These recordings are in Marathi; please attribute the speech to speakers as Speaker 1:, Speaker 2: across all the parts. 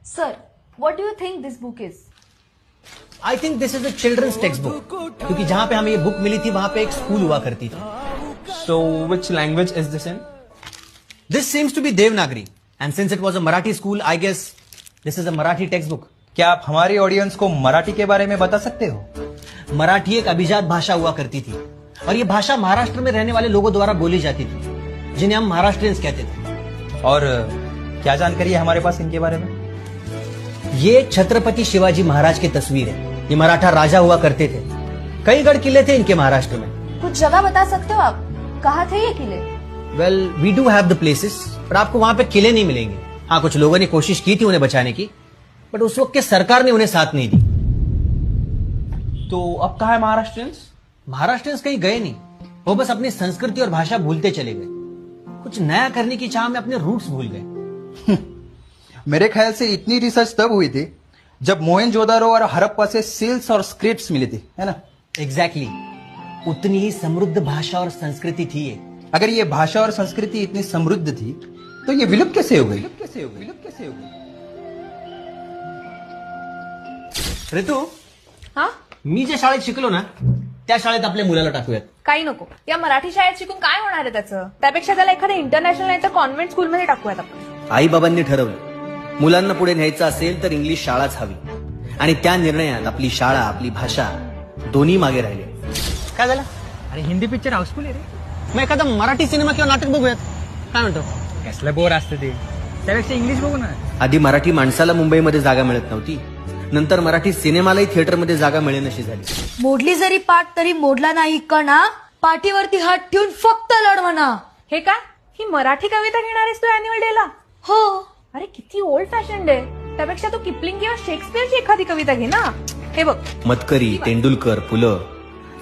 Speaker 1: Sir, what do you think this book is?
Speaker 2: I think this is a children's text book, क्योंकि जहां पे हमें ये बुक मिली थी वहां पे एक स्कूल हुआ करती थी.
Speaker 3: So, which language is this in?
Speaker 2: This seems to be Devanagari, and since it was a Marathi school, I guess this is a Marathi text book.
Speaker 4: क्या आप हमारी ऑडियंस को मराठी के बारे में बता सकते हो?
Speaker 2: मराठी एक अभिजात भाषा हुआ करती थी, और ये भाषा महाराष्ट्र में रहने वाले लोगों द्वारा बोली जाती थी, जिन्हें हम महाराष्ट्रियंस कहते थे.
Speaker 4: और क्या जानकारी है हमारे पास इनके बारे में?
Speaker 2: ये छत्रपति शिवाजी महाराज की तस्वीर है. ये मराठा राजा हुआ करते थे. कई गढ़ किले थे इनके महाराष्ट्र में.
Speaker 1: कुछ जगह बता सकते हो आप? कहाँ थे ये किले?
Speaker 2: Well, we do have the places, पर आपको वहां पे किले नहीं मिलेंगे. हाँ, कुछ लोगों ने कोशिश की थी उन्हें बचाने की, बट उस वक्त के सरकार ने उन्हें साथ नहीं दी.
Speaker 3: तो अब कहाँ है महाराष्ट्रियंस?
Speaker 2: महाराष्ट्रियंस कहीं गए नहीं, वो बस अपनी संस्कृति और भाषा भूलते चले गए. कुछ नया करने की चाह में अपने रूट्स भूल गए.
Speaker 4: मेरे ख्याल से इतनी रिसर्च तब हुई थी जब मोहनजोदारो और हड़प्पा से सील्स और स्क्रिप्ट्स मिली थी, है ना?
Speaker 2: एग्जैक्टली. उतनी ही समृद्ध भाषा और संस्कृति थी ये.
Speaker 4: अगर ये भाषा और संस्कृति इतनी समृद्ध थी तो ये विलुप्त कैसे हो गई?
Speaker 2: ऋतू,
Speaker 1: हा?
Speaker 2: मी ज्या शाळेत शिकलो ना त्या शाळेत आपल्या मुलाला टाकूयात.
Speaker 1: काही नको. या मराठी शाळेत शिकून काय होणार आहे त्याचं? त्यापेक्षा त्याला एखाद्या इंटरनॅशनल नाही तर कॉन्व्हेंट स्कूलमध्ये टाकूयात आपण.
Speaker 2: आई बाबांनी ठरवलं, मुलांना पुढे न्यायचं असेल तर इंग्लिश शाळाच हवी, आणि त्या निर्णयात आपली शाळा, आपली भाषा दोन्ही मागे राहिले. काय झालं?
Speaker 5: अरे हिंदी पिक्चर हाऊसफुल आहे रे.
Speaker 2: मग एखादा मराठी सिनेमा किंवा नाटक बघूयात. काय म्हणतो?
Speaker 5: कसलं बोर असतं ते, त्यापेक्षा इंग्लिश बघू ना.
Speaker 2: आधी मराठी माणसाला मुंबईमध्ये जागा मिळत नव्हती, नंतर मराठी सिनेमालाही थिएटरमध्ये जागा मिळेनशी झाली.
Speaker 6: मोडली जरी पाठ तरी मोडला नाही कणा, पाठीवरती हात ठेवून फक्त लढ म्हणा.
Speaker 1: हे काय? ही मराठी कविता घेणार आहेस तू अॅन्युअल डेला?
Speaker 6: हो.
Speaker 1: अरे किती ओल्ड फॅशन आहे. त्यापेक्षा तू किपलिंग किंवा शेक्सपियरची एखादी कविता घे ना. हे बघ,
Speaker 2: मतकरी, तेंडुलकर, पुलं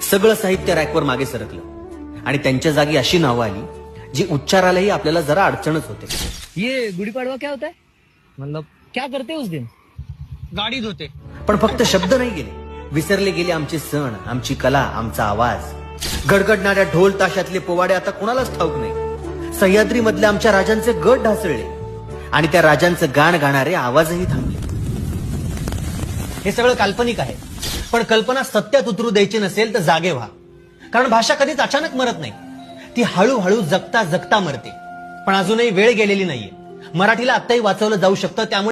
Speaker 2: सगळं साहित्य रॅकवर मागे सरकलं, आणि त्यांच्या जागी अशी नावं आली जी उच्चारालाही आपल्याला जरा अडचणच होते.
Speaker 5: ये गुड़ी पड़वा क्या होता है? मतलब क्या करते उस दिन?
Speaker 2: गाडी धुते. पण फक्त शब्द नाही गेले, विसरले गेले आमचे सण, आमची कला, आमचा आवाज. गडगडणाऱ्या ढोल ताशातले पोवाडे आता कोणालाच ठाऊक नाही. सह्याद्री मधल्या आमच्या राजांचे गट ढासळले, आणि त्या राजांचं गाण गाणारे आवाजही थांबले. हे सगळं काल्पनिक आहे, पण कल्पना सत्यात उतरू द्यायची नसेल तर जागे व्हा. कारण भाषा कधीच अचानक मरत नाही, ती हळूहळू जगता जगता मरते. पण अजूनही वेळ गेलेली नाहीये. मराठीला आत्ताही वाचवलं जाऊ शकतं. त्यामुळे